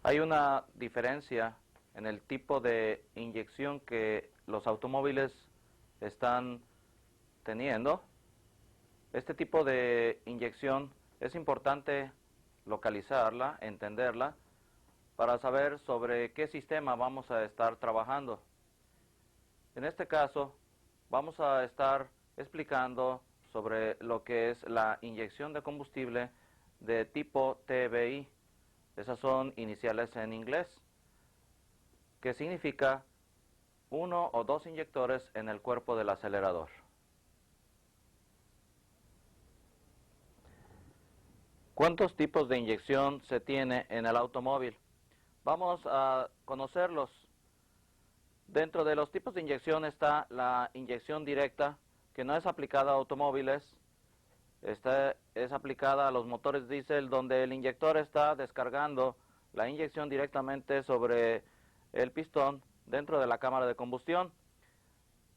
Hay una diferencia en el tipo de inyección que los automóviles están teniendo. Este tipo de inyección es importante localizarla, entenderla, para saber sobre qué sistema vamos a estar trabajando. En este caso, vamos a estar explicando sobre lo que es la inyección de combustible de tipo TBI. Esas son iniciales en inglés, que significa uno o dos inyectores en el cuerpo del acelerador. ¿Cuántos tipos de inyección se tiene en el automóvil? Vamos a conocerlos. Dentro de los tipos de inyección está la inyección directa, que no es aplicada a automóviles. Esta es aplicada a los motores diésel, donde el inyector está descargando la inyección directamente sobre el pistón dentro de la cámara de combustión.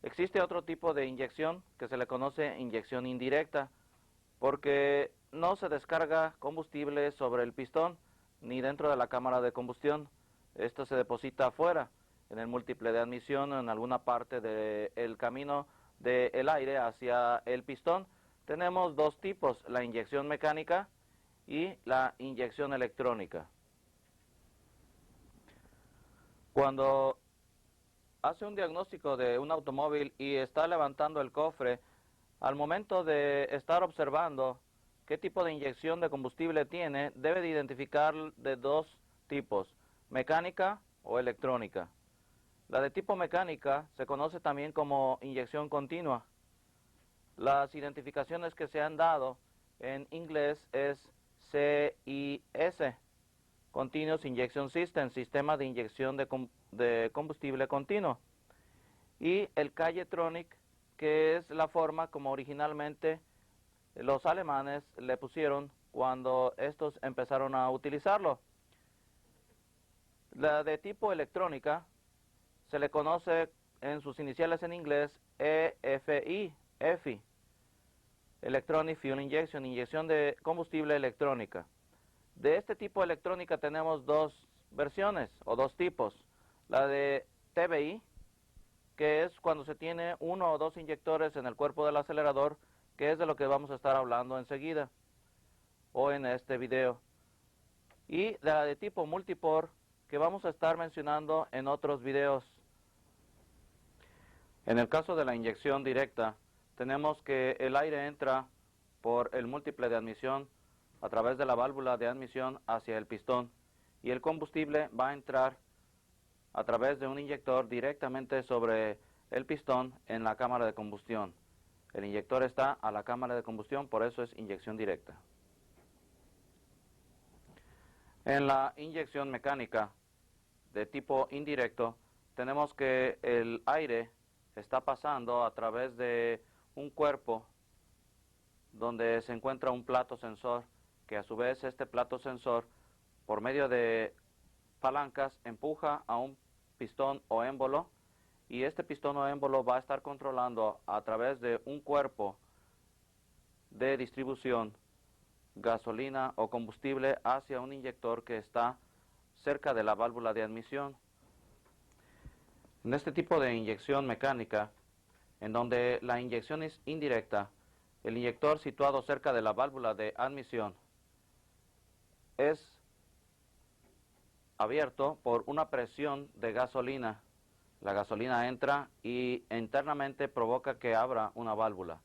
Existe otro tipo de inyección que se le conoce inyección indirecta, porque no se descarga combustible sobre el pistón ni dentro de la cámara de combustión. Esto se deposita afuera, en el múltiple de admisión o en alguna parte del camino del aire hacia el pistón. Tenemos dos tipos, la inyección mecánica y la inyección electrónica. Cuando hace un diagnóstico de un automóvil y está levantando el cofre, al momento de estar observando qué tipo de inyección de combustible tiene, debe de identificar de dos tipos, mecánica o electrónica. La de tipo mecánica se conoce también como inyección continua. Las identificaciones que se han dado en inglés es CIS, Continuous Injection System, sistema de inyección de combustible continuo. Y el K-Jetronic, que es la forma como originalmente los alemanes le pusieron cuando estos empezaron a utilizarlo. La de tipo electrónica se le conoce en sus iniciales en inglés EFI, Electronic Fuel Injection, inyección de combustible electrónica. De este tipo de electrónica tenemos dos versiones o dos tipos. La de TBI, que es cuando se tiene uno o dos inyectores en el cuerpo del acelerador, que es de lo que vamos a estar hablando enseguida o en este video. Y de la de tipo multipore, que vamos a estar mencionando en otros videos. En el caso de la inyección directa, tenemos que el aire entra por el múltiple de admisión a través de la válvula de admisión hacia el pistón y el combustible va a entrar a través de un inyector directamente sobre el pistón en la cámara de combustión. El inyector está a la cámara de combustión, por eso es inyección directa. En la inyección mecánica de tipo indirecto, tenemos que el aire está pasando a través de un cuerpo donde se encuentra un plato sensor, que a su vez este plato sensor, por medio de palancas, empuja a un pistón o émbolo, y este pistón o émbolo va a estar controlando a través de un cuerpo de distribución gasolina o combustible hacia un inyector que está cerca de la válvula de admisión. En este tipo de inyección mecánica, en donde la inyección es indirecta, el inyector situado cerca de la válvula de admisión es abierto por una presión de gasolina. La gasolina entra y internamente provoca que abra una válvula.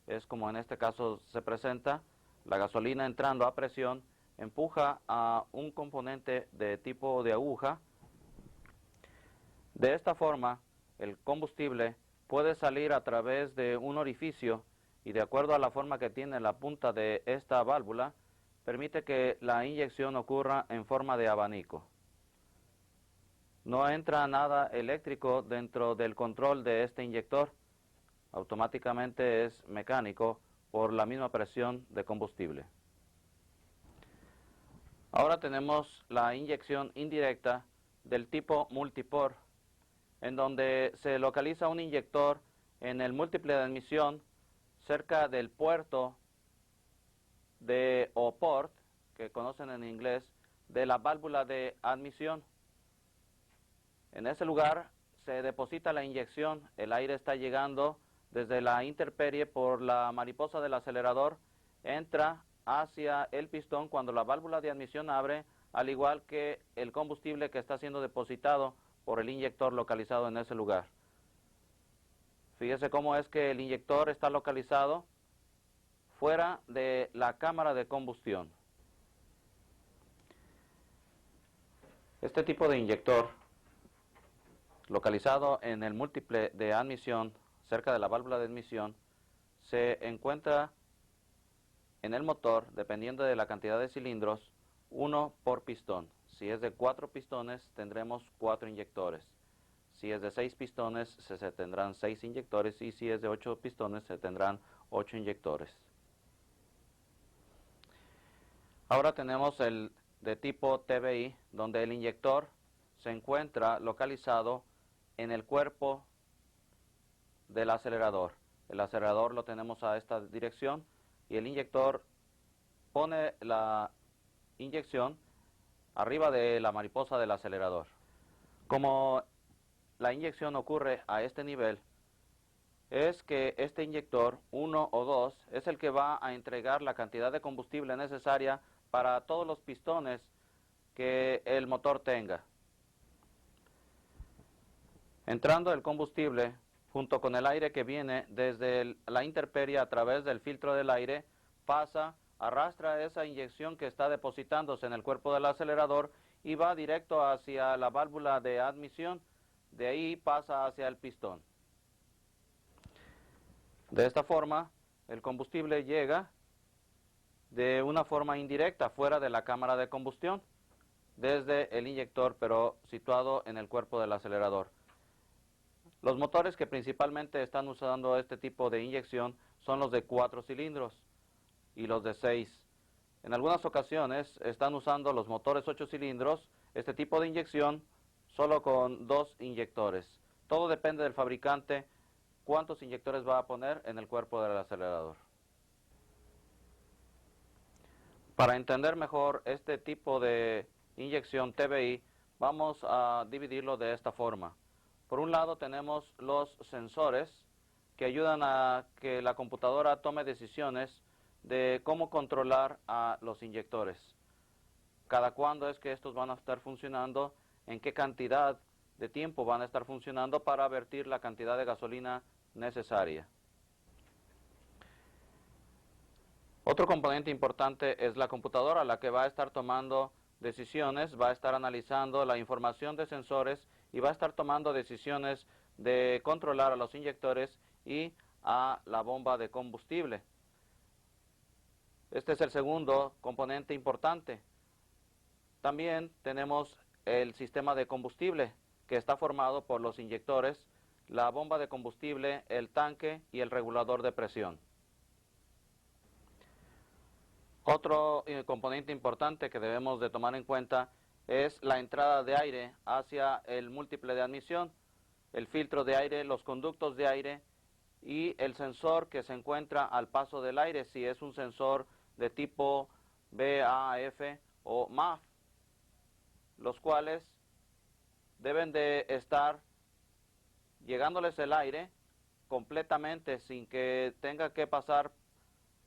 Es como en este caso se presenta, la gasolina entrando a presión empuja a un componente de tipo de aguja. De esta forma, el combustible puede salir a través de un orificio y de acuerdo a la forma que tiene la punta de esta válvula, permite que la inyección ocurra en forma de abanico. No entra nada eléctrico dentro del control de este inyector, automáticamente es mecánico por la misma presión de combustible. Ahora tenemos la inyección indirecta del tipo multipore, en donde se localiza un inyector en el múltiple de admisión cerca del puerto de o port, que conocen en inglés, de la válvula de admisión. En ese lugar se deposita la inyección, el aire está llegando desde la intemperie por la mariposa del acelerador, entra hacia el pistón cuando la válvula de admisión abre, al igual que el combustible que está siendo depositado por el inyector localizado en ese lugar. Fíjese cómo es que el inyector está localizado fuera de la cámara de combustión. Este tipo de inyector, localizado en el múltiple de admisión, cerca de la válvula de admisión, se encuentra en el motor, dependiendo de la cantidad de cilindros, uno por pistón. Si es de 4 pistones, tendremos 4 inyectores. Si es de 6 pistones, se tendrán 6 inyectores, y si es de 8 pistones, se tendrán 8 inyectores. Ahora tenemos el de tipo TBI, donde el inyector se encuentra localizado en el cuerpo del acelerador. El acelerador lo tenemos a esta dirección y el inyector pone la inyección arriba de la mariposa del acelerador. Como la inyección ocurre a este nivel, es que este inyector, 1 o 2, es el que va a entregar la cantidad de combustible necesaria para todos los pistones que el motor tenga. Entrando el combustible junto con el aire que viene desde la intemperie a través del filtro del aire, arrastra esa inyección que está depositándose en el cuerpo del acelerador y va directo hacia la válvula de admisión, de ahí pasa hacia el pistón. De esta forma, el combustible llega de una forma indirecta fuera de la cámara de combustión, desde el inyector, pero situado en el cuerpo del acelerador. Los motores que principalmente están usando este tipo de inyección son los de 4 cilindros y los de 6. En algunas ocasiones están usando los motores 8 cilindros, este tipo de inyección, solo con 2 inyectores. Todo depende del fabricante, cuántos inyectores va a poner en el cuerpo del acelerador. Para entender mejor este tipo de inyección TBI, vamos a dividirlo de esta forma. Por un lado tenemos los sensores que ayudan a que la computadora tome decisiones de cómo controlar a los inyectores. Cada cuándo es que estos van a estar funcionando, en qué cantidad de tiempo van a estar funcionando para vertir la cantidad de gasolina necesaria. Otro componente importante es la computadora, la que va a estar tomando decisiones, va a estar analizando la información de sensores y va a estar tomando decisiones de controlar a los inyectores y a la bomba de combustible. Este es el segundo componente importante. También tenemos el sistema de combustible, que está formado por los inyectores, la bomba de combustible, el tanque y el regulador de presión. Otro componente importante que debemos de tomar en cuenta es la entrada de aire hacia el múltiple de admisión, el filtro de aire, los conductos de aire y el sensor que se encuentra al paso del aire, si es un sensor de tipo BAF o MAF, los cuales deben de estar llegándoles el aire completamente sin que tenga que pasar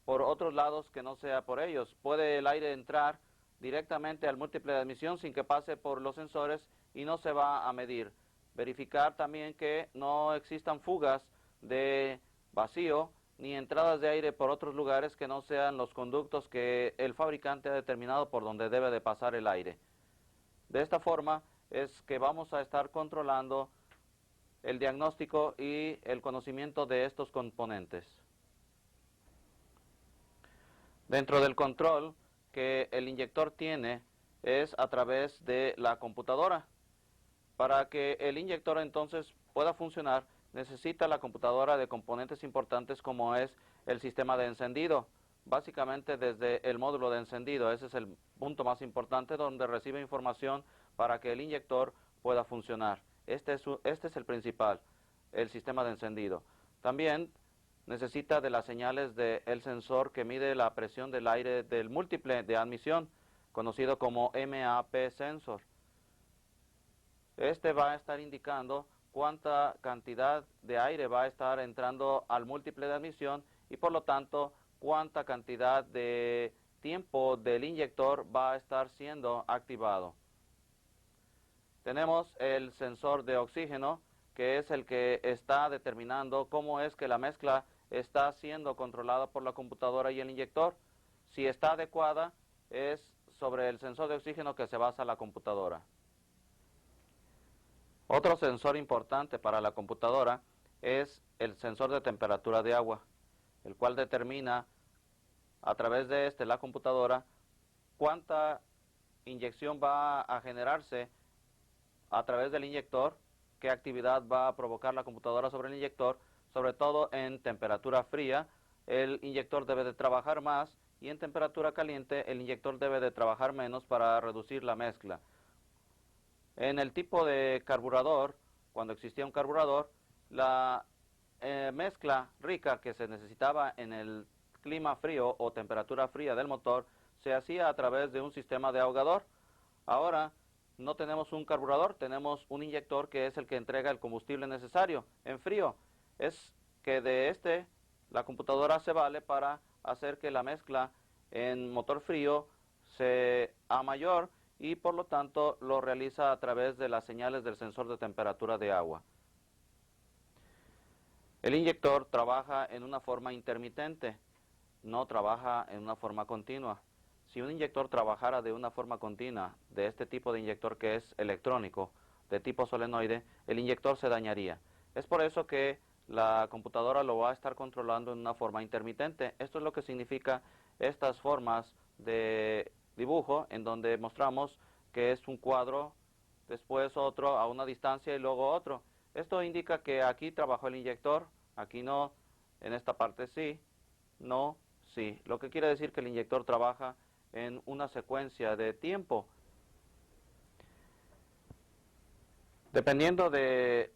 por otros lados que no sea por ellos. Puede el aire entrar directamente al múltiple de admisión sin que pase por los sensores y no se va a medir. Verificar también que no existan fugas de vacío ni entradas de aire por otros lugares que no sean los conductos que el fabricante ha determinado por donde debe de pasar el aire. De esta forma es que vamos a estar controlando el diagnóstico y el conocimiento de estos componentes. Dentro del control que el inyector tiene es a través de la computadora. Para que el inyector entonces pueda funcionar, necesita la computadora de componentes importantes como es el sistema de encendido. Básicamente desde el módulo de encendido, ese es el punto más importante donde recibe información para que el inyector pueda funcionar. Este es el principal, el sistema de encendido. También necesita de las señales del sensor que mide la presión del aire del múltiple de admisión. conocido como MAP sensor. Este va a estar indicando cuánta cantidad de aire va a estar entrando al múltiple de admisión y por lo tanto cuánta cantidad de tiempo del inyector va a estar siendo activado. Tenemos el sensor de oxígeno, que es el que está determinando cómo es que la mezcla está siendo controlada por la computadora y el inyector. Si está adecuada, es sobre el sensor de oxígeno que se basa la computadora. Otro sensor importante para la computadora es el sensor de temperatura de agua, el cual determina a través de la computadora cuánta inyección va a generarse a través del inyector, qué actividad va a provocar la computadora sobre el inyector, sobre todo en temperatura fría, el inyector debe de trabajar más y en temperatura caliente el inyector debe de trabajar menos para reducir la mezcla. En el tipo de carburador, cuando existía un carburador, la mezcla rica que se necesitaba en el clima frío o temperatura fría del motor se hacía a través de un sistema de ahogador. Ahora no tenemos un carburador, tenemos un inyector que es el que entrega el combustible necesario en frío. Es que de la computadora se vale para hacer que la mezcla en motor frío sea mayor y por lo tanto lo realiza a través de las señales del sensor de temperatura de agua. El inyector trabaja en una forma intermitente, no trabaja en una forma continua. Si un inyector trabajara de una forma continua, de este tipo de inyector que es electrónico, de tipo solenoide, el inyector se dañaría. Es por eso que la computadora lo va a estar controlando en una forma intermitente. Esto es lo que significa estas formas de dibujo en donde mostramos que es un cuadro, después otro a una distancia y luego otro. Esto indica que aquí trabajó el inyector, aquí no, en esta parte sí, no, sí. Lo que quiere decir que el inyector trabaja en una secuencia de tiempo. Dependiendo de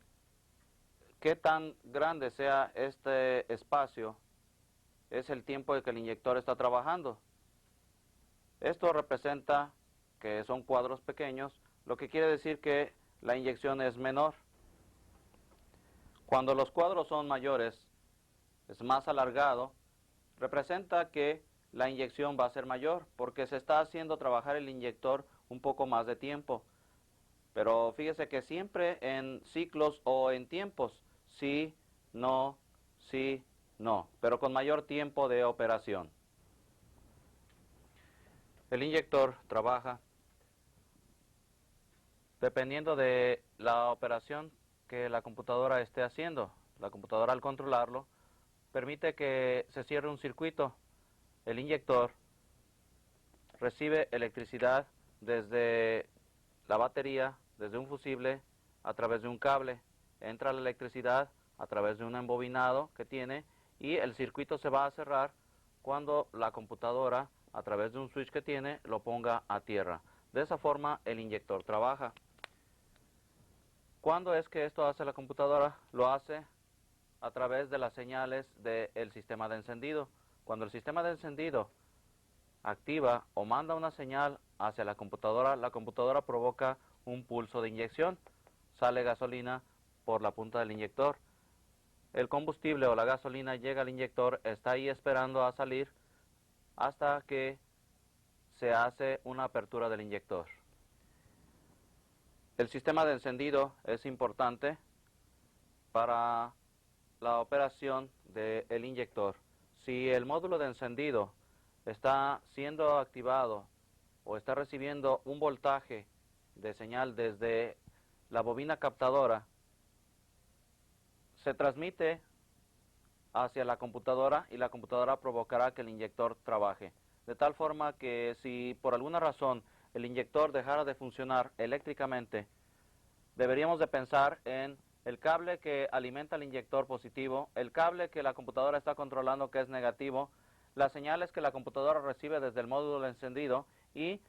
qué tan grande sea este espacio, es el tiempo de que el inyector está trabajando. Esto representa que son cuadros pequeños, lo que quiere decir que la inyección es menor. Cuando los cuadros son mayores, es más alargado, representa que la inyección va a ser mayor porque se está haciendo trabajar el inyector un poco más de tiempo. Pero fíjese que siempre en ciclos o en tiempos, sí, no, pero con mayor tiempo de operación. El inyector trabaja dependiendo de la operación que la computadora esté haciendo. La computadora al controlarlo permite que se cierre un circuito. El inyector recibe electricidad desde la batería, desde un fusible, a través de un cable. Entra la electricidad a través de un embobinado que tiene y el circuito se va a cerrar cuando la computadora, a través de un switch que tiene, lo ponga a tierra. De esa forma el inyector trabaja. ¿Cuándo es que esto hace la computadora? Lo hace a través de las señales del sistema de encendido. Cuando el sistema de encendido activa o manda una señal hacia la computadora provoca un pulso de inyección. Sale gasolina por la punta del inyector. El combustible o la gasolina llega al inyector, está ahí esperando a salir hasta que se hace una apertura del inyector. El sistema de encendido es importante para la operación del inyector. Si el módulo de encendido está siendo activado o está recibiendo un voltaje de señal desde la bobina captadora, se transmite hacia la computadora y la computadora provocará que el inyector trabaje. De tal forma que si por alguna razón el inyector dejara de funcionar eléctricamente, deberíamos de pensar en el cable que alimenta el inyector positivo, el cable que la computadora está controlando que es negativo, las señales que la computadora recibe desde el módulo de encendido y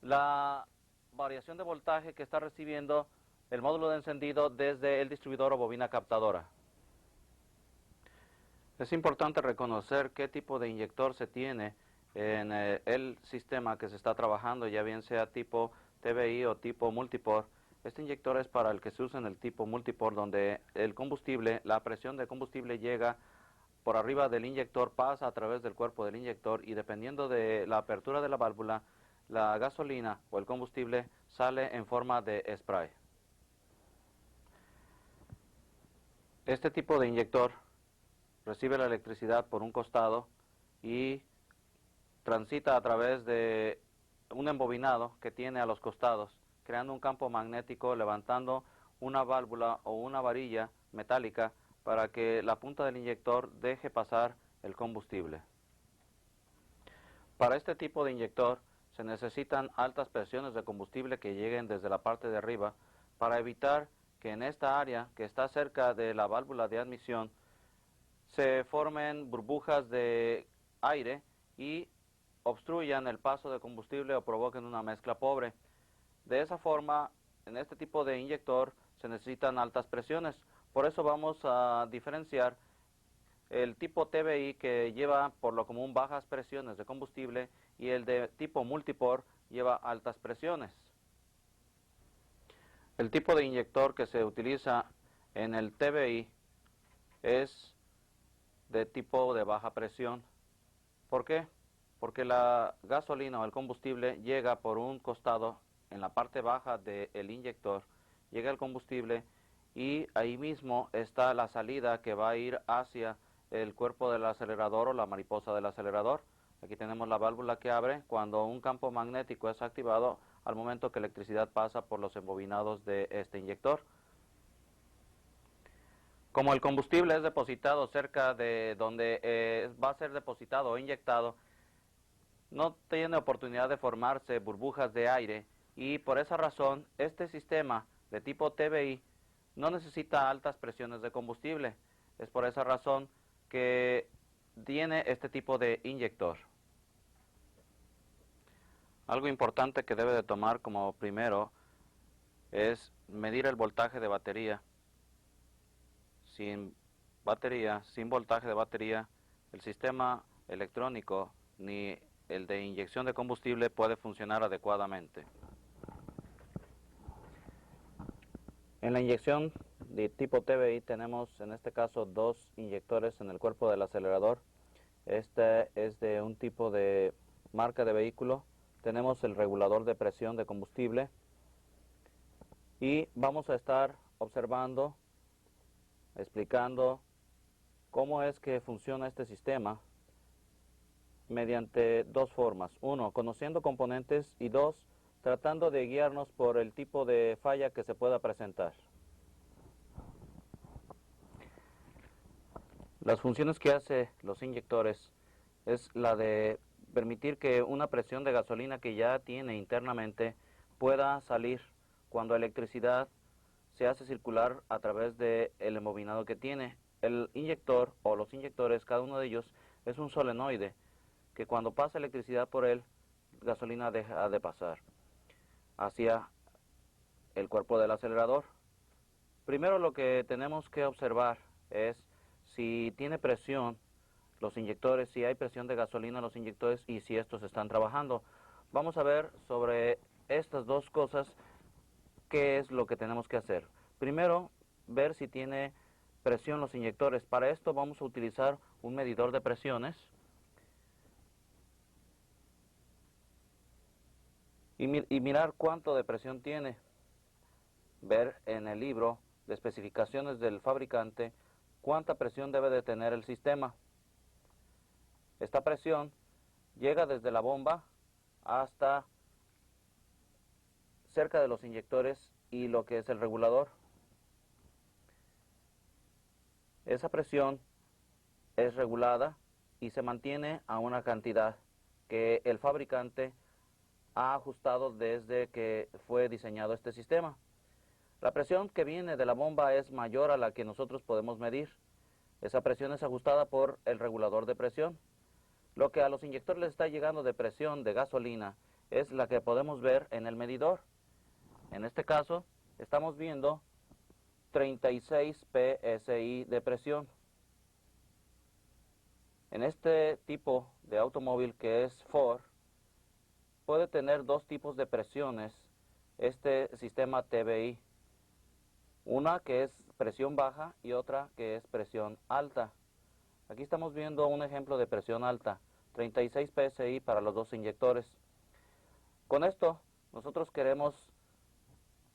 la variación de voltaje que está recibiendo el módulo de encendido desde el distribuidor o bobina captadora. Es importante reconocer qué tipo de inyector se tiene en el sistema que se está trabajando, ya bien sea tipo TBI o tipo multiport. Este inyector es para el que se usa en el tipo multiport, donde el combustible, la presión de combustible llega por arriba del inyector, pasa a través del cuerpo del inyector y dependiendo de la apertura de la válvula, la gasolina o el combustible sale en forma de spray. Este tipo de inyector recibe la electricidad por un costado y transita a través de un embobinado que tiene a los costados, creando un campo magnético, levantando una válvula o una varilla metálica para que la punta del inyector deje pasar el combustible. Para este tipo de inyector se necesitan altas presiones de combustible que lleguen desde la parte de arriba para evitar que en esta área que está cerca de la válvula de admisión se formen burbujas de aire y obstruyan el paso de combustible o provoquen una mezcla pobre. De esa forma, en este tipo de inyector se necesitan altas presiones. Por eso vamos a diferenciar el tipo TBI, que lleva por lo común bajas presiones de combustible, y el de tipo multiport lleva altas presiones. El tipo de inyector que se utiliza en el TBI es de tipo de baja presión. ¿Por qué? Porque la gasolina o el combustible llega por un costado en la parte baja del inyector, llega el combustible y ahí mismo está la salida que va a ir hacia el cuerpo del acelerador o la mariposa del acelerador. Aquí tenemos la válvula que abre cuando un campo magnético es activado al momento que electricidad pasa por los embobinados de este inyector. Como el combustible es depositado cerca de donde va a ser depositado o inyectado, no tiene oportunidad de formarse burbujas de aire y por esa razón este sistema de tipo TBI no necesita altas presiones de combustible. Es por esa razón que tiene este tipo de inyector. Algo importante que debe de tomar como primero es medir el voltaje de batería. Sin batería, sin voltaje de batería, el sistema electrónico ni el de inyección de combustible puede funcionar adecuadamente. En la inyección de tipo TBI tenemos en este caso dos inyectores en el cuerpo del acelerador. Este es de un tipo de marca de vehículo. Tenemos el regulador de presión de combustible y vamos a estar observando, explicando cómo es que funciona este sistema mediante dos formas. Uno, conociendo componentes y dos, tratando de guiarnos por el tipo de falla que se pueda presentar. Las funciones que hace los inyectores es la de permitir que una presión de gasolina que ya tiene internamente pueda salir cuando electricidad se hace circular a través del embobinado que tiene. El inyector o los inyectores, cada uno de ellos es un solenoide que cuando pasa electricidad por él, gasolina deja de pasar hacia el cuerpo del acelerador. Primero lo que tenemos que observar es si tiene presión los inyectores, si hay presión de gasolina en los inyectores y si estos están trabajando. Vamos a ver sobre estas dos cosas qué es lo que tenemos que hacer. Primero, ver si tiene presión los inyectores. Para esto vamos a utilizar un medidor de presiones y mirar cuánto de presión tiene. Ver en el libro de especificaciones del fabricante cuánta presión debe de tener el sistema. Esta presión llega desde la bomba hasta cerca de los inyectores y lo que es el regulador. Esa presión es regulada y se mantiene a una cantidad que el fabricante ha ajustado desde que fue diseñado este sistema. La presión que viene de la bomba es mayor a la que nosotros podemos medir. Esa presión es ajustada por el regulador de presión. Lo que a los inyectores les está llegando de presión de gasolina es la que podemos ver en el medidor. En este caso, estamos viendo 36 psi de presión. En este tipo de automóvil que es Ford, puede tener dos tipos de presiones este sistema TBI. Una que es presión baja y otra que es presión alta. Aquí estamos viendo un ejemplo de presión alta, 36 PSI para los dos inyectores. Con esto nosotros queremos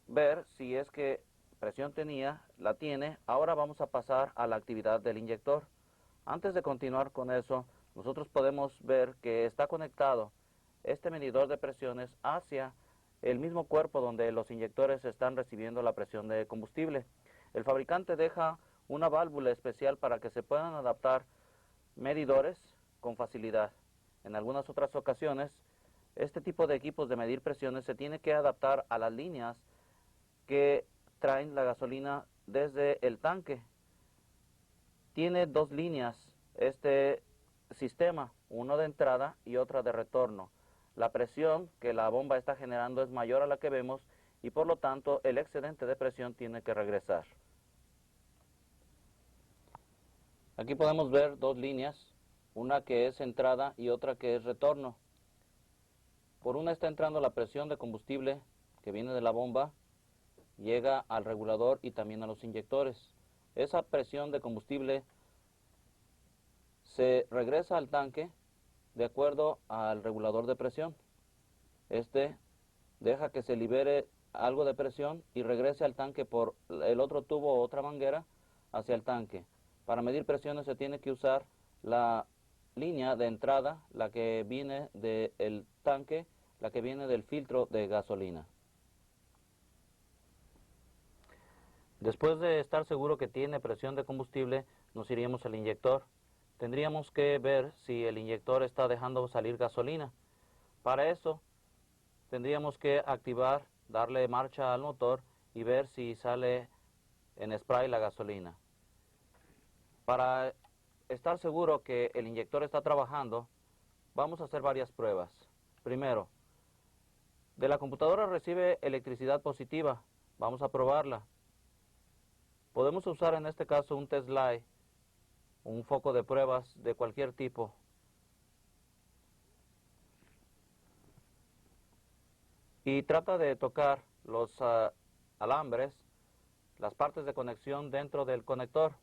ver si es que presión tenía, la tiene. Ahora vamos a pasar a la actividad del inyector. Antes de continuar con eso, nosotros podemos ver que está conectado este medidor de presiones hacia el mismo cuerpo donde los inyectores están recibiendo la presión de combustible. El fabricante deja una válvula especial para que se puedan adaptar medidores con facilidad. En algunas otras ocasiones, este tipo de equipos de medir presiones se tiene que adaptar a las líneas que traen la gasolina desde el tanque. Tiene dos líneas este sistema, uno de entrada y otra de retorno. La presión que la bomba está generando es mayor a la que vemos y por lo tanto el excedente de presión tiene que regresar. Aquí podemos ver dos líneas, una que es entrada y otra que es retorno. Por una está entrando la presión de combustible que viene de la bomba, llega al regulador y también a los inyectores. Esa presión de combustible se regresa al tanque de acuerdo al regulador de presión. Este deja que se libere algo de presión y regrese al tanque por el otro tubo o otra manguera hacia el tanque. Para medir presiones se tiene que usar la línea de entrada, la que viene del tanque, la que viene del filtro de gasolina. Después de estar seguro que tiene presión de combustible, nos iríamos al inyector. Tendríamos que ver si el inyector está dejando salir gasolina. Para eso, tendríamos que activar, darle marcha al motor y ver si sale en spray la gasolina. Para estar seguro que el inyector está trabajando, vamos a hacer varias pruebas. Primero, de la computadora recibe electricidad positiva. Vamos a probarla. Podemos usar en este caso un test light, un foco de pruebas de cualquier tipo. Y trata de tocar los alambres, las partes de conexión dentro del conector.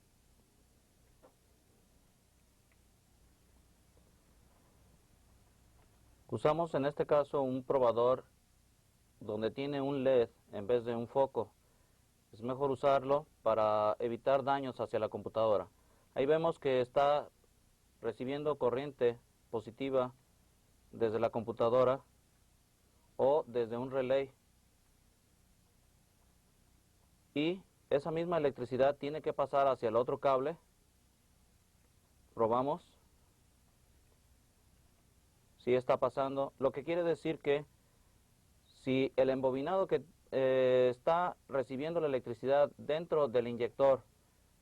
Usamos en este caso un probador donde tiene un LED en vez de un foco. Es mejor usarlo para evitar daños hacia la computadora. Ahí vemos que está recibiendo corriente positiva desde la computadora o desde un relay. Y esa misma electricidad tiene que pasar hacia el otro cable. Probamos. Sí está pasando, lo que quiere decir que si el embobinado que está recibiendo la electricidad dentro del inyector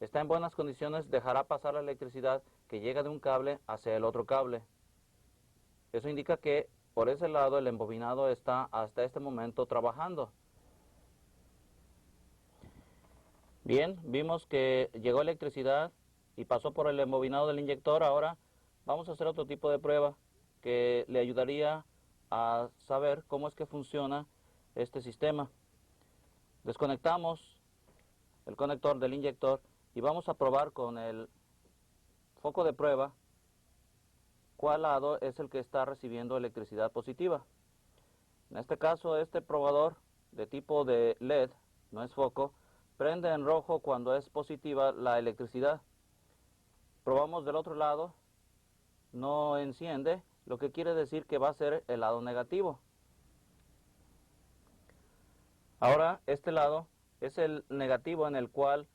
está en buenas condiciones, dejará pasar la electricidad que llega de un cable hacia el otro cable. Eso indica que por ese lado el embobinado está hasta este momento trabajando. Bien, vimos que llegó electricidad y pasó por el embobinado del inyector. Ahora vamos a hacer otro tipo de prueba que le ayudaría a saber cómo es que funciona este sistema. Desconectamos el conector del inyector y vamos a probar con el foco de prueba cuál lado es el que está recibiendo electricidad positiva. En este caso, este probador de tipo de LED, no es foco, prende en rojo cuando es positiva la electricidad. Probamos del otro lado, no enciende, lo que quiere decir que va a ser el lado negativo. Ahora, este lado es el negativo en el cual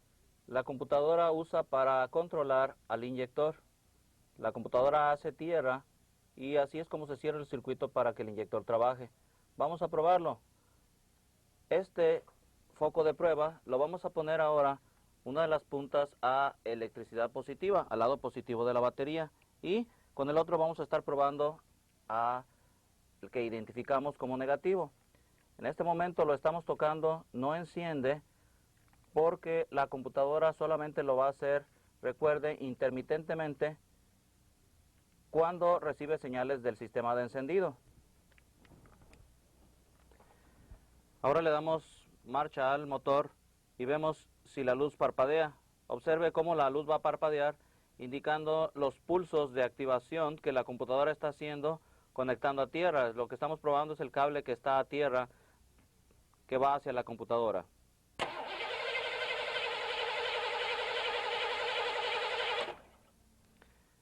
la computadora usa para controlar al inyector. La computadora hace tierra y así es como se cierra el circuito para que el inyector trabaje. Vamos a probarlo. Este foco de prueba lo vamos a poner ahora una de las puntas a electricidad positiva, al lado positivo de la batería, y con el otro vamos a estar probando a el que identificamos como negativo. En este momento lo estamos tocando, no enciende porque la computadora solamente lo va a hacer, recuerde, intermitentemente cuando recibe señales del sistema de encendido. Ahora le damos marcha al motor y vemos si la luz parpadea. Observe cómo la luz va a parpadear, indicando los pulsos de activación que la computadora está haciendo conectando a tierra. Lo que estamos probando es el cable que está a tierra, que va hacia la computadora.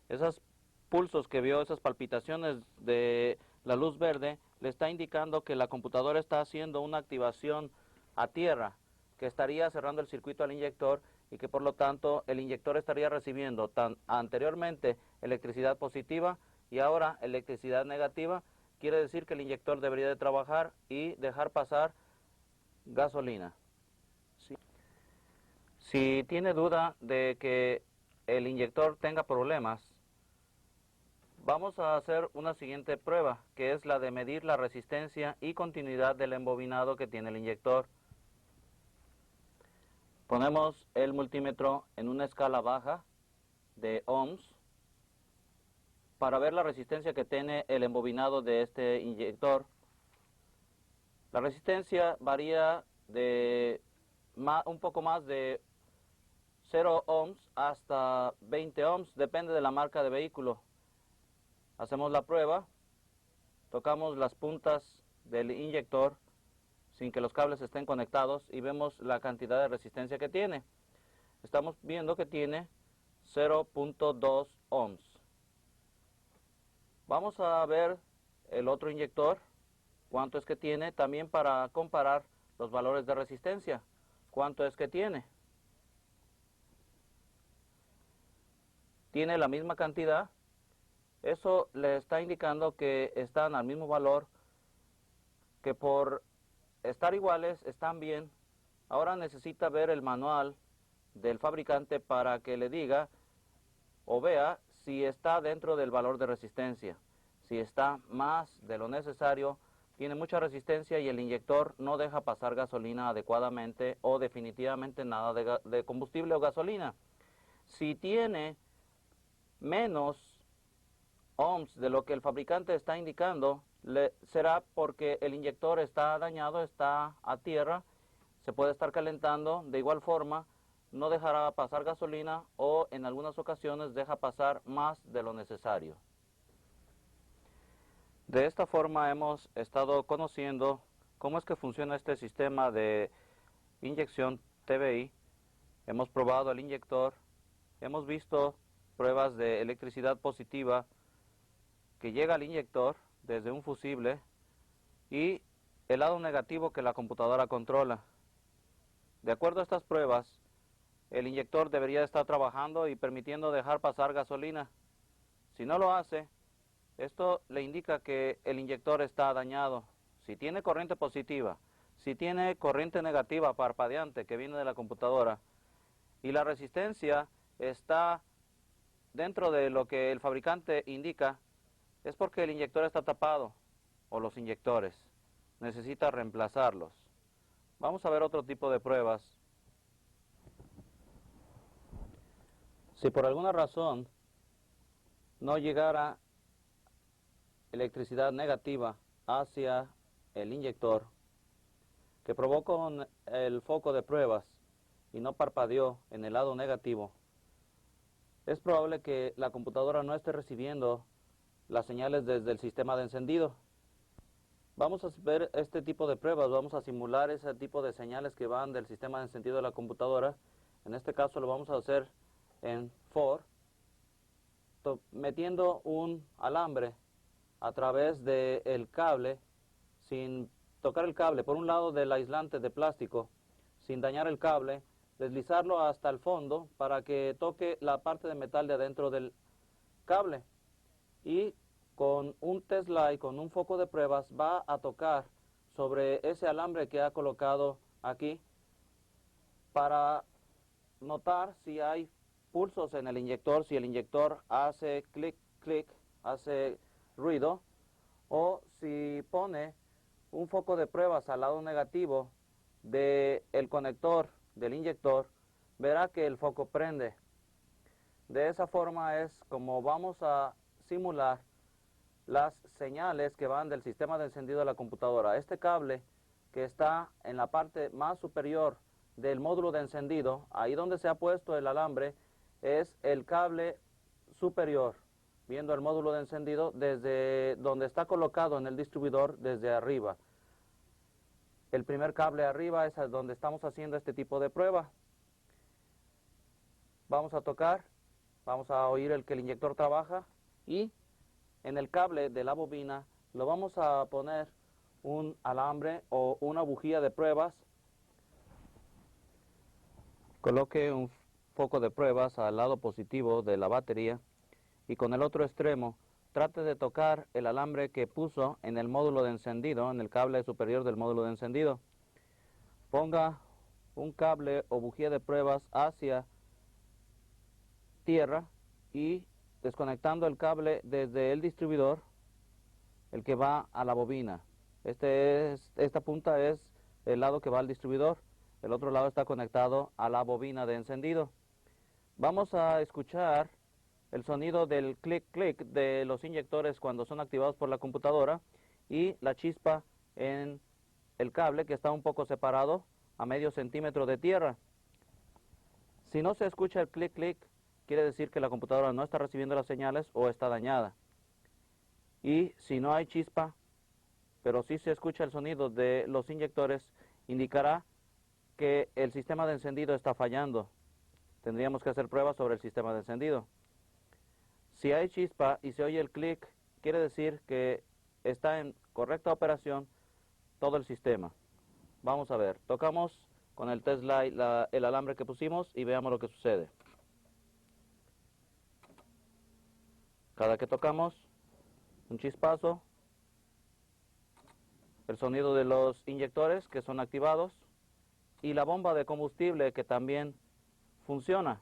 Esos pulsos que vio, esas palpitaciones de la luz verde, le está indicando que la computadora está haciendo una activación a tierra, que estaría cerrando el circuito al inyector y que por lo tanto el inyector estaría recibiendo anteriormente electricidad positiva y ahora electricidad negativa. Quiere decir que el inyector debería de trabajar y dejar pasar gasolina. Si tiene duda de que el inyector tenga problemas, vamos a hacer una siguiente prueba, que es la de medir la resistencia y continuidad del embobinado que tiene el inyector. Ponemos el multímetro en una escala baja de ohms para ver la resistencia que tiene el embobinado de este inyector. La resistencia varía de un poco más de 0 ohms hasta 20 ohms, depende de la marca de vehículo. Hacemos la prueba, tocamos las puntas del inyector sin que los cables estén conectados y vemos la cantidad de resistencia que tiene. Estamos viendo que tiene 0.2 ohms. Vamos a ver el otro inyector, cuánto es que tiene, también para comparar los valores de resistencia, cuánto es que tiene. Tiene la misma cantidad. Eso le está indicando que están al mismo valor, que por estar iguales están bien. Ahora necesita ver el manual del fabricante para que le diga o vea si está dentro del valor de resistencia. Si está más de lo necesario, tiene mucha resistencia y el inyector no deja pasar gasolina adecuadamente o definitivamente nada de combustible o gasolina. Si tiene menos ohms de lo que el fabricante está indicando, será porque el inyector está dañado, está a tierra, se puede estar calentando. De igual forma, no dejará pasar gasolina o en algunas ocasiones deja pasar más de lo necesario. De esta forma hemos estado conociendo cómo es que funciona este sistema de inyección TBI. Hemos probado el inyector, hemos visto pruebas de electricidad positiva que llega al inyector desde un fusible y el lado negativo que la computadora controla. De acuerdo a estas pruebas, el inyector debería estar trabajando y permitiendo dejar pasar gasolina. Si no lo hace, esto le indica que el inyector está dañado. Si tiene corriente positiva, si tiene corriente negativa parpadeante que viene de la computadora y la resistencia está dentro de lo que el fabricante indica, es porque el inyector está tapado o los inyectores. Necesita reemplazarlos. Vamos a ver otro tipo de pruebas. Si por alguna razón no llegara electricidad negativa hacia el inyector, que probó con el foco de pruebas y no parpadeó en el lado negativo, es probable que la computadora no esté recibiendo las señales desde el sistema de encendido. Vamos a ver este tipo de pruebas, vamos a simular ese tipo de señales que van del sistema de encendido de la computadora. En este caso lo vamos a hacer en FOR, metiendo un alambre a través del cable, sin tocar el cable, por un lado del aislante de plástico, sin dañar el cable, deslizarlo hasta el fondo para que toque la parte de metal de adentro del cable. Y con un test light, con un foco de pruebas, va a tocar sobre ese alambre que ha colocado aquí para notar si hay pulsos en el inyector, si el inyector hace clic, clic, hace ruido, o si pone un foco de pruebas al lado negativo del conector del inyector, verá que el foco prende. De esa forma es como vamos a simular las señales que van del sistema de encendido de la computadora. Este cable que está en la parte más superior del módulo de encendido, ahí donde se ha puesto el alambre, es el cable superior, viendo el módulo de encendido desde donde está colocado en el distribuidor desde arriba. El primer cable arriba es donde estamos haciendo este tipo de prueba. Vamos a tocar, vamos a oír que el inyector trabaja y en el cable de la bobina lo vamos a poner un alambre o una bujía de pruebas. Coloque un foco de pruebas al lado positivo de la batería y con el otro extremo trate de tocar el alambre que puso en el módulo de encendido, en el cable superior del módulo de encendido. Ponga un cable o bujía de pruebas hacia tierra y desconectando el cable desde el distribuidor, el que va a la bobina. Esta punta es el lado que va al distribuidor, el otro lado está conectado a la bobina de encendido. Vamos a escuchar el sonido del clic clic de los inyectores cuando son activados por la computadora y la chispa en el cable que está un poco separado a medio centímetro de tierra. Si no se escucha el clic clic, quiere decir que la computadora no está recibiendo las señales o está dañada. Y si no hay chispa, pero sí se escucha el sonido de los inyectores, indicará que el sistema de encendido está fallando. Tendríamos que hacer pruebas sobre el sistema de encendido. Si hay chispa y se oye el clic, quiere decir que está en correcta operación todo el sistema. Vamos a ver, tocamos con el test light el alambre que pusimos y veamos lo que sucede. Cada que tocamos, un chispazo, el sonido de los inyectores que son activados y la bomba de combustible que también funciona.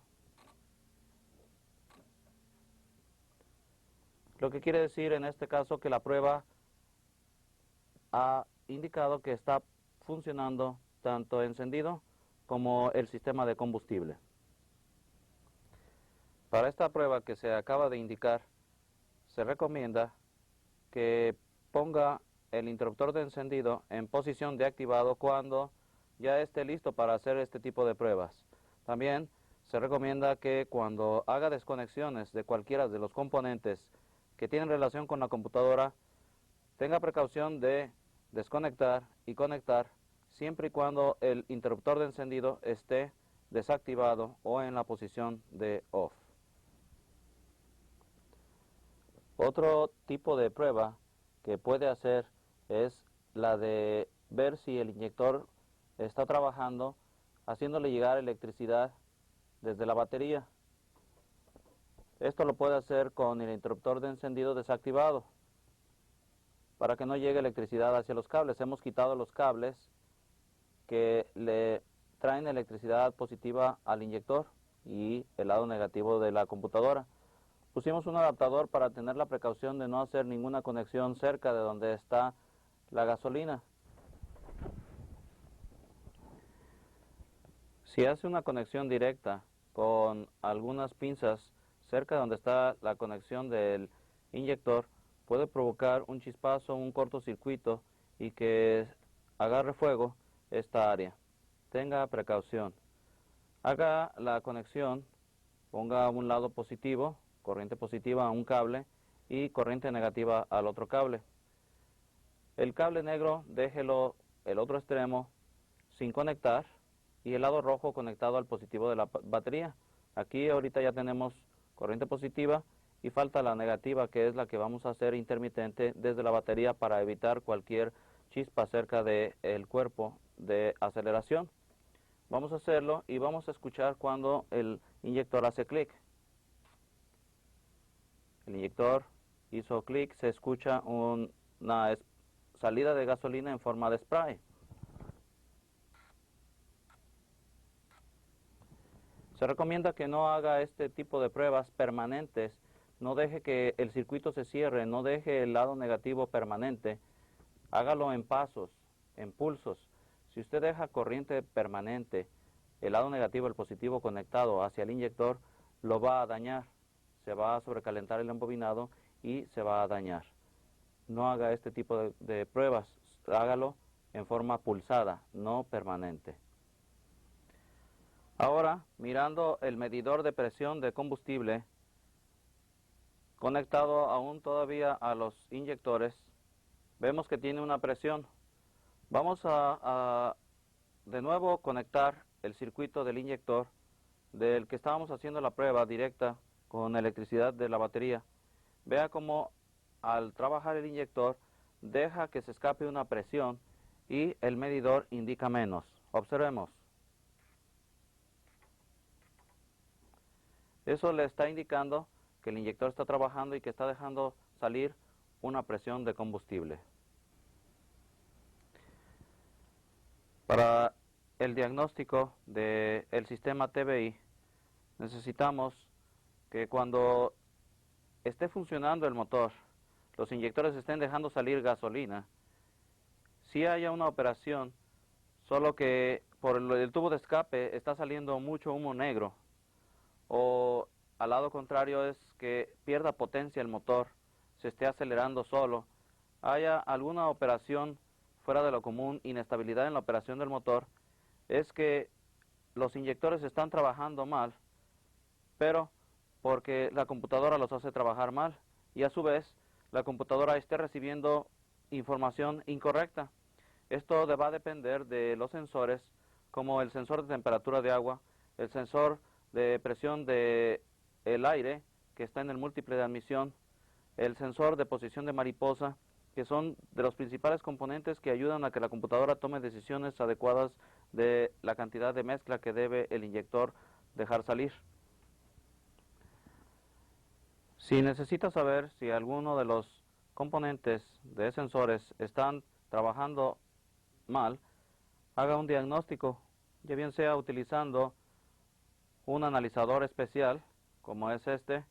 Lo que quiere decir en este caso que la prueba ha indicado que está funcionando tanto encendido como el sistema de combustible. Para esta prueba que se acaba de indicar, se recomienda que ponga el interruptor de encendido en posición de activado cuando ya esté listo para hacer este tipo de pruebas. También se recomienda que cuando haga desconexiones de cualquiera de los componentes que tienen relación con la computadora, tenga precaución de desconectar y conectar siempre y cuando el interruptor de encendido esté desactivado o en la posición de off. Otro tipo de prueba que puede hacer es la de ver si el inyector está trabajando haciéndole llegar electricidad desde la batería. Esto lo puede hacer con el interruptor de encendido desactivado para que no llegue electricidad hacia los cables. Hemos quitado los cables que le traen electricidad positiva al inyector y el lado negativo de la computadora. Pusimos un adaptador para tener la precaución de no hacer ninguna conexión cerca de donde está la gasolina. Si hace una conexión directa con algunas pinzas cerca de donde está la conexión del inyector, puede provocar un chispazo, un cortocircuito y que agarre fuego esta área. Tenga precaución. Haga la conexión, ponga un lado positivo, corriente positiva a un cable y corriente negativa al otro cable. El cable negro déjelo el otro extremo sin conectar y el lado rojo conectado al positivo de la batería. Aquí ahorita ya tenemos corriente positiva y falta la negativa, que es la que vamos a hacer intermitente desde la batería para evitar cualquier chispa cerca del cuerpo de aceleración. Vamos a hacerlo y vamos a escuchar cuando el inyector hace clic. El inyector hizo clic, se escucha una salida de gasolina en forma de spray. Se recomienda que no haga este tipo de pruebas permanentes, no deje que el circuito se cierre, no deje el lado negativo permanente, hágalo en pasos, en pulsos. Si usted deja corriente permanente, el lado negativo, el positivo conectado hacia el inyector, lo va a dañar, se va a sobrecalentar el embobinado y se va a dañar. No haga este tipo de pruebas, hágalo en forma pulsada, no permanente. Ahora, mirando el medidor de presión de combustible conectado aún todavía a los inyectores, vemos que tiene una presión. Vamos a de nuevo conectar el circuito del inyector del que estábamos haciendo la prueba directa con electricidad de la batería. Vea cómo al trabajar el inyector deja que se escape una presión y el medidor indica menos. Observemos. Eso le está indicando que el inyector está trabajando y que está dejando salir una presión de combustible. Para el diagnóstico del sistema TBI, necesitamos que cuando esté funcionando el motor, los inyectores estén dejando salir gasolina, si haya una operación, solo que por el tubo de escape está saliendo mucho humo negro, o al lado contrario es que pierda potencia el motor, se esté acelerando solo, haya alguna operación fuera de lo común, inestabilidad en la operación del motor, es que los inyectores están trabajando mal, pero porque la computadora los hace trabajar mal y a su vez la computadora esté recibiendo información incorrecta. Esto va a depender de los sensores, como el sensor de temperatura de agua, el sensor de presión del aire, que está en el múltiple de admisión, el sensor de posición de mariposa, que son de los principales componentes que ayudan a que la computadora tome decisiones adecuadas de la cantidad de mezcla que debe el inyector dejar salir. Si necesita saber si alguno de los componentes de sensores están trabajando mal, haga un diagnóstico, ya bien sea utilizando un analizador especial, como es este,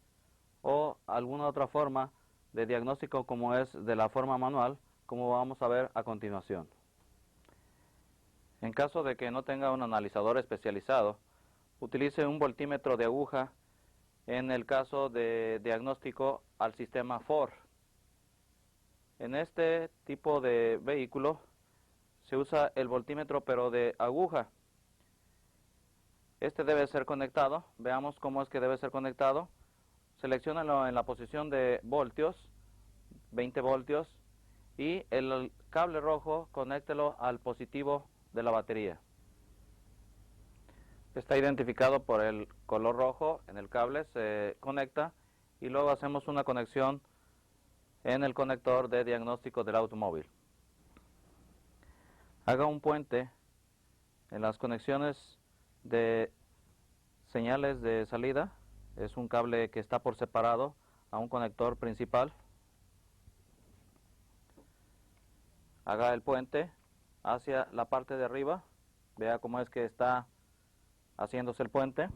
o alguna otra forma de diagnóstico como es de la forma manual, como vamos a ver a continuación. En caso de que no tenga un analizador especializado, utilice un voltímetro de aguja en el caso de diagnóstico al sistema FOR. En este tipo de vehículo se usa el voltímetro pero de aguja. Este debe ser conectado, veamos cómo es que debe ser conectado. Selecciónalo en la posición de voltios, 20 voltios, y el cable rojo conéctelo al positivo de la batería. Está identificado por el color rojo en el cable, se conecta y luego hacemos una conexión en el conector de diagnóstico del automóvil. Haga un puente en las conexiones de señales de salida, es un cable que está por separado a un conector principal. Haga el puente hacia la parte de arriba, vea cómo es que está haciéndose el puente.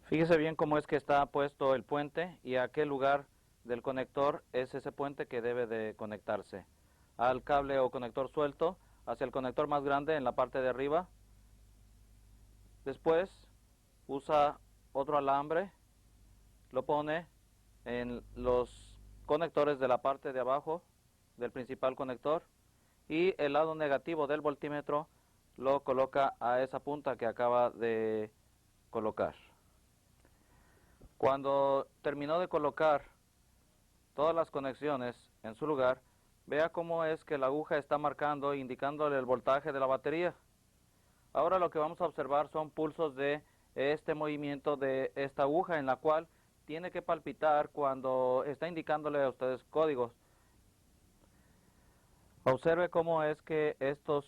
Fíjese bien cómo es que está puesto el puente y a qué lugar del conector es ese puente que debe de conectarse. Al cable o conector suelto, hacia el conector más grande en la parte de arriba. Después usa otro alambre, lo pone en los conectores de la parte de abajo del principal conector y el lado negativo del voltímetro lo coloca a esa punta que acaba de colocar. Cuando terminó de colocar todas las conexiones en su lugar, vea cómo es que la aguja está marcando, indicándole el voltaje de la batería. Ahora lo que vamos a observar son pulsos de este movimiento de esta aguja, en la cual tiene que palpitar cuando está indicándole a ustedes códigos. Observe cómo es que estos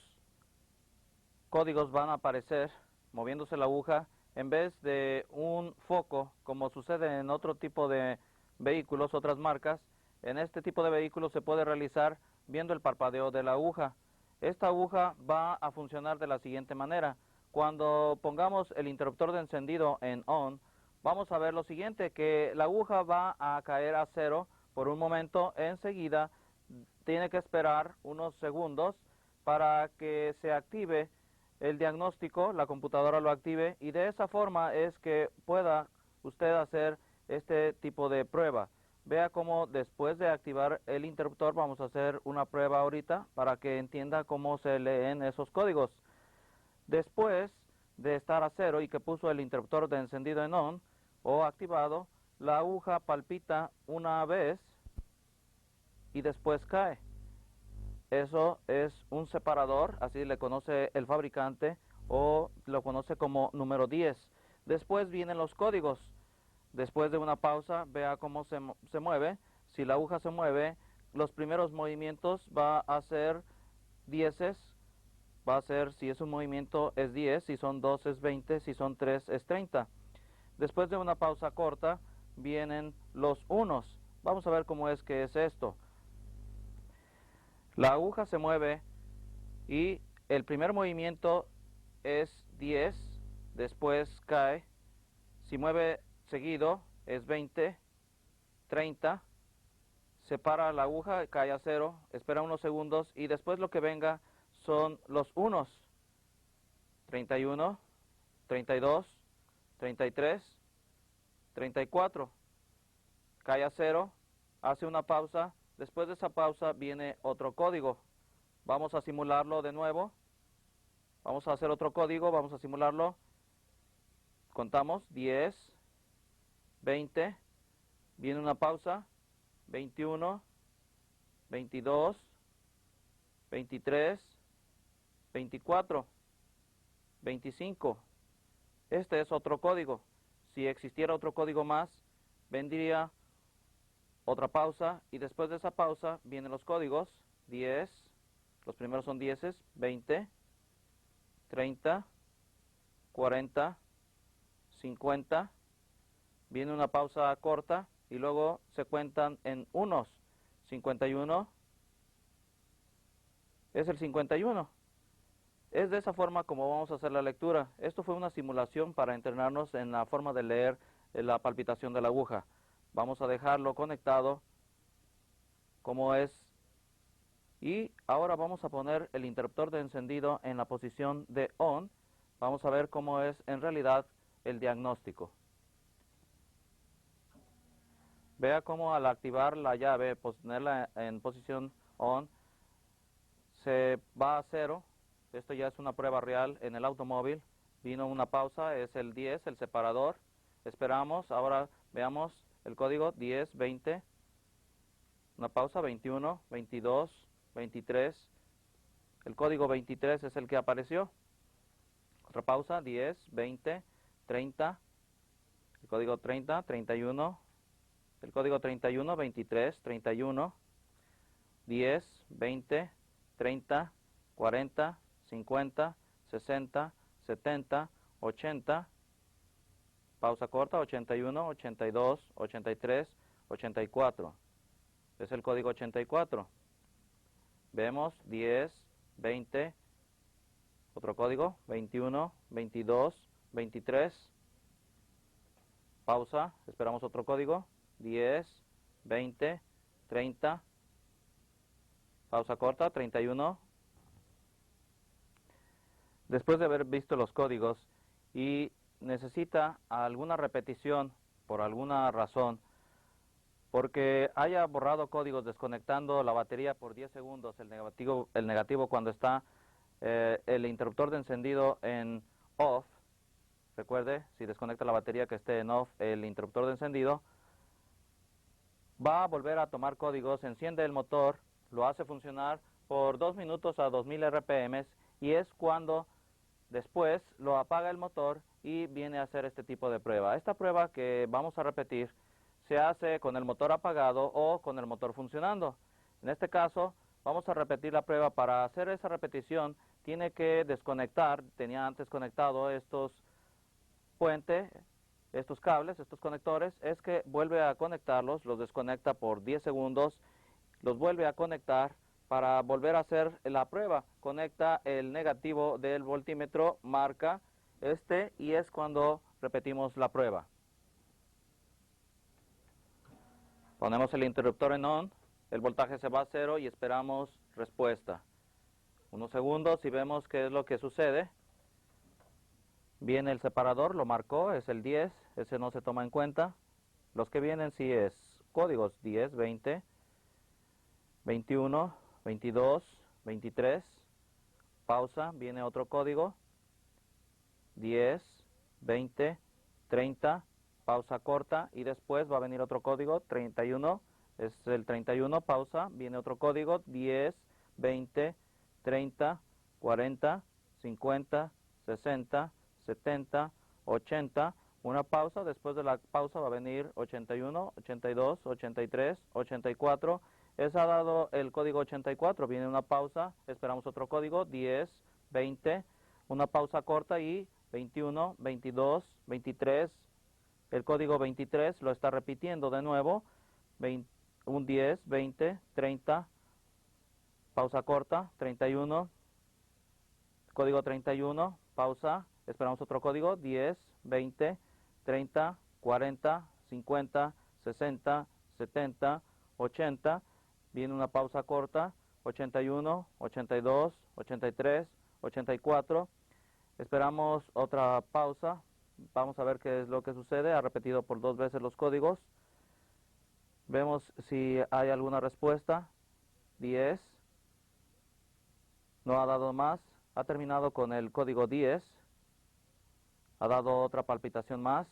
códigos van a aparecer moviéndose la aguja en vez de un foco, como sucede en otro tipo de vehículos, otras marcas. En este tipo de vehículos se puede realizar viendo el parpadeo de la aguja. Esta aguja va a funcionar de la siguiente manera. Cuando pongamos el interruptor de encendido en on, vamos a ver lo siguiente, que la aguja va a caer a cero por un momento. Enseguida tiene que esperar unos segundos para que se active el diagnóstico, la computadora lo active, y de esa forma es que pueda usted hacer este tipo de prueba. Vea cómo después de activar el interruptor vamos a hacer una prueba ahorita para que entienda cómo se leen esos códigos. Después de estar a 0 y que puso el interruptor de encendido en on o activado, la aguja palpita una vez y después cae. Eso es un separador, así le conoce el fabricante, o lo conoce como número 10. Después vienen los códigos. Después de una pausa, vea cómo se mueve. Si la aguja se mueve, los primeros movimientos va a ser dieces. Va a ser, si es un movimiento es 10, si son 2 es 20, si son 3 es 30. Después de una pausa corta, vienen los unos. Vamos a ver cómo es que es esto. La aguja se mueve y el primer movimiento es 10, después cae. Si mueve seguido es 20, 30, se para la aguja, cae a 0, espera unos segundos y después lo que venga son los unos. 31, 32, 33, 34, cae a 0, hace una pausa, después de esa pausa viene otro código. Vamos a simularlo de nuevo, vamos a hacer otro código, vamos a simularlo. Contamos 10, 20, viene una pausa, 21, 22, 23, 24, 25. Este es otro código. Si existiera otro código más, vendría otra pausa y después de esa pausa vienen los códigos 10, los primeros son 10, 20, 30, 40, 50, viene una pausa corta y luego se cuentan en unos. 51, es el 51. Es de esa forma como vamos a hacer la lectura. Esto fue una simulación para entrenarnos en la forma de leer la palpitación de la aguja. Vamos a dejarlo conectado como es. Y ahora vamos a poner el interruptor de encendido en la posición de on. Vamos a ver cómo es en realidad el diagnóstico. Vea cómo al activar la llave, ponerla en posición on, se va a 0. Esto ya es una prueba real en el automóvil. Vino una pausa, es el 10, el separador. Esperamos, ahora veamos el código 10, 20. Una pausa, 21, 22, 23. El código 23 es el que apareció. Otra pausa, 10, 20, 30. El código 30, 31. El código 31, 23, 31. 10, 20, 30, 40, 50, 60, 70, 80, pausa corta, 81, 82, 83, 84. Es el código 84. Vemos 10, 20, otro código, 21, 22, 23. Pausa, esperamos otro código, 10, 20, 30. Pausa corta, 31. Después de haber visto los códigos y necesita alguna repetición por alguna razón, porque haya borrado códigos desconectando la batería por 10 segundos, el negativo cuando está el interruptor de encendido en off, recuerde, si desconecta la batería que esté en off, el interruptor de encendido, va a volver a tomar códigos, enciende el motor, lo hace funcionar por 2 minutos a 2000 RPM y es cuando después lo apaga el motor y viene a hacer este tipo de prueba. Esta prueba que vamos a repetir se hace con el motor apagado o con el motor funcionando. En este caso vamos a repetir la prueba. Para hacer esa repetición tiene que desconectar, tenía antes conectado estos puentes, estos cables, estos conectores, es que vuelve a conectarlos, los desconecta por 10 segundos, los vuelve a conectar para volver a hacer la prueba. Conecta el negativo del voltímetro, marca y es cuando repetimos la prueba. Ponemos el interruptor en on, el voltaje se va a 0 y esperamos respuesta. Unos segundos y vemos qué es lo que sucede. Viene el separador, lo marcó, es el 10, ese no se toma en cuenta. Los que vienen sí es códigos 10, 20, 21, 22, 23, pausa, viene otro código, 10, 20, 30, pausa corta y después va a venir otro código, 31, es el 31, pausa, viene otro código, 10, 20, 30, 40, 50, 60, 70, 80, una pausa, después de la pausa va a venir 81, 82, 83, 84, ha dado el código 84, viene una pausa, esperamos otro código, 10, 20, una pausa corta y 21, 22, 23, el código 23 lo está repitiendo de nuevo, un 10, 20, 30, pausa corta, 31, código 31, pausa, esperamos otro código, 10, 20, 30, 40, 50, 60, 70, 80, viene una pausa corta, 81, 82, 83, 84, esperamos otra pausa, vamos a ver qué es lo que sucede, ha repetido por 2 veces los códigos, vemos si hay alguna respuesta, 10, no ha dado más, ha terminado con el código 10, ha dado otra palpitación más,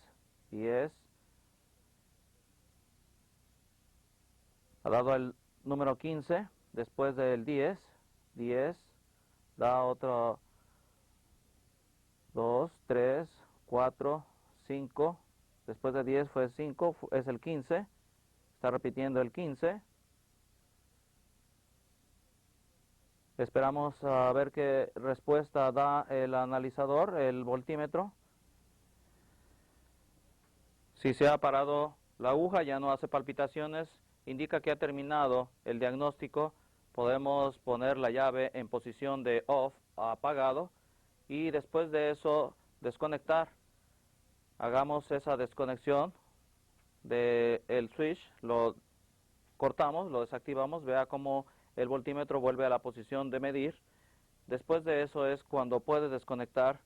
10, ha dado el número 15, después del 10, 10, da otro 2, 3, 4, 5, después de 10 fue 5, es el 15, está repitiendo el 15, esperamos a ver qué respuesta da el analizador, el voltímetro. Si se ha parado la aguja, ya no hace palpitaciones, indica que ha terminado el diagnóstico, podemos poner la llave en posición de off, apagado, y después de eso desconectar. Hagamos esa desconexión del switch, lo cortamos, lo desactivamos, vea cómo el voltímetro vuelve a la posición de medir. Después de eso es cuando puede desconectar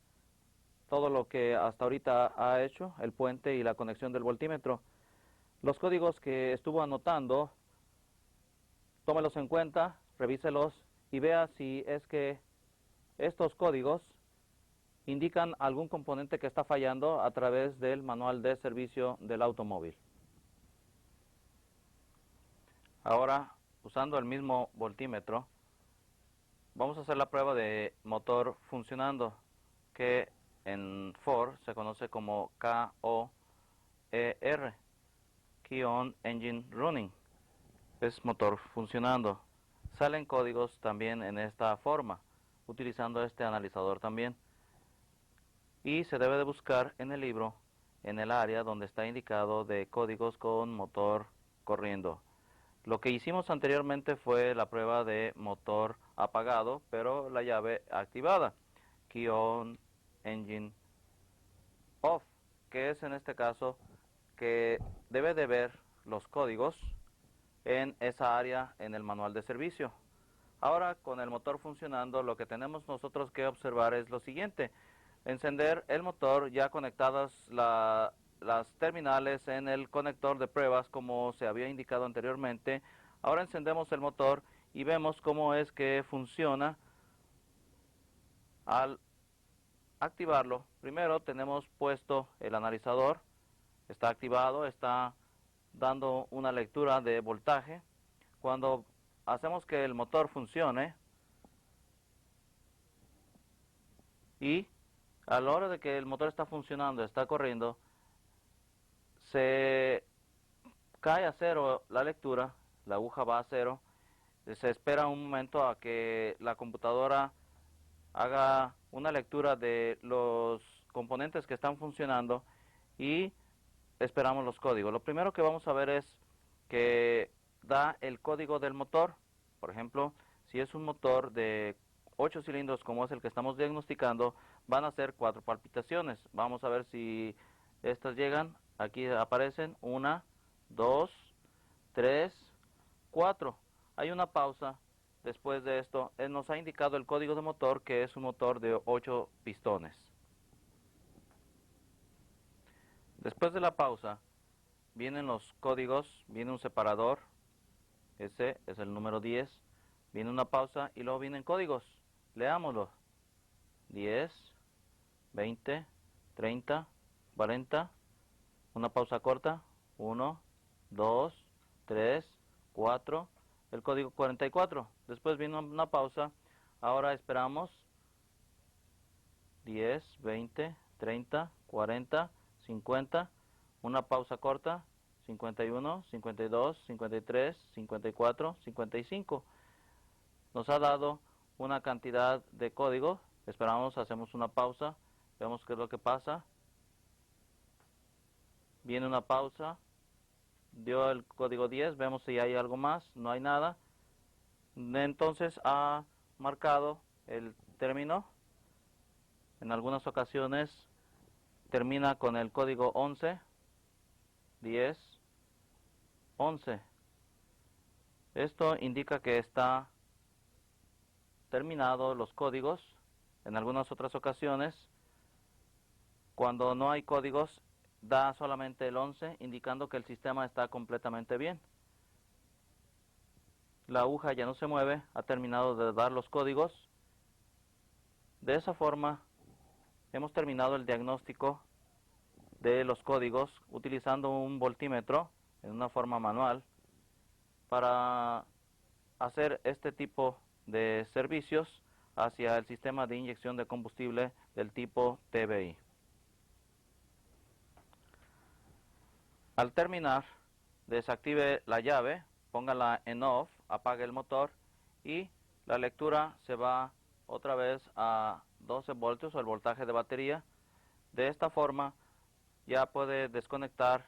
todo lo que hasta ahorita ha hecho, el puente y la conexión del voltímetro. Los códigos que estuvo anotando, tómelos en cuenta, revíselos y vea si es que estos códigos indican algún componente que está fallando a través del manual de servicio del automóvil. Ahora, usando el mismo voltímetro, vamos a hacer la prueba de motor funcionando, que en Ford se conoce como KOER, Key On Engine Running, es motor funcionando. Salen códigos también en esta forma, utilizando este analizador también. Y se debe de buscar en el libro, en el área donde está indicado de códigos con motor corriendo. Lo que hicimos anteriormente fue la prueba de motor apagado, pero la llave activada. Key On Engine Off, que es en este caso que debe de ver los códigos en esa área en el manual de servicio. Ahora, con el motor funcionando, lo que tenemos nosotros que observar es lo siguiente: encender el motor, ya conectadas las terminales en el conector de pruebas como se había indicado anteriormente. Ahora encendemos el motor y vemos cómo es que funciona. Al activarlo, primero tenemos puesto el analizador, está activado, está dando una lectura de voltaje. Cuando hacemos que el motor funcione y a la hora de que el motor está funcionando, está corriendo, se cae a cero la lectura, la aguja va a cero, se espera un momento a que la computadora haga una lectura de los componentes que están funcionando y esperamos los códigos. Lo primero que vamos a ver es que da el código del motor. Por ejemplo, si es un motor de 8 cilindros como es el que estamos diagnosticando, van a ser 4 palpitaciones. Vamos a ver si estas llegan. Aquí aparecen 1, 2, 3, 4. Hay una pausa. Después de esto, él nos ha indicado el código de motor, que es un motor de 8 pistones. Después de la pausa, vienen los códigos, viene un separador, ese es el número 10, viene una pausa y luego vienen códigos. Leámoslo. 10, 20, 30, 40, una pausa corta, 1, 2, 3, 4, el código 44. Después viene una pausa, ahora esperamos 10, 20, 30, 40, 50, una pausa corta, 51, 52, 53, 54, 55. Nos ha dado una cantidad de código, esperamos, hacemos una pausa, vemos qué es lo que pasa. Viene una pausa, dio el código 10, vemos si hay algo más, no hay nada. Entonces ha marcado el término. En algunas ocasiones termina con el código 11, 10, 11. Esto indica que está terminado los códigos. En algunas otras ocasiones, cuando no hay códigos, da solamente el 11, indicando que el sistema está completamente bien. La aguja ya no se mueve, ha terminado de dar los códigos. De esa forma, hemos terminado el diagnóstico de los códigos utilizando un voltímetro en una forma manual para hacer este tipo de servicios hacia el sistema de inyección de combustible del tipo TBI. Al terminar, desactive la llave, póngala en off, apague el motor y la lectura se va otra vez a 12 voltios o el voltaje de batería. De esta forma ya puede desconectar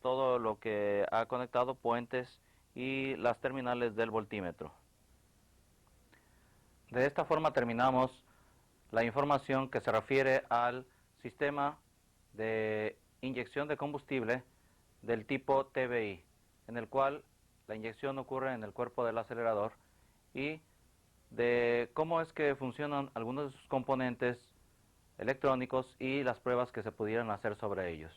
todo lo que ha conectado, puentes y las terminales del voltímetro. De esta forma terminamos la información que se refiere al sistema de inyección de combustible del tipo TBI, en el cual la inyección ocurre en el cuerpo del acelerador, y de cómo es que funcionan algunos de sus componentes electrónicos y las pruebas que se pudieran hacer sobre ellos.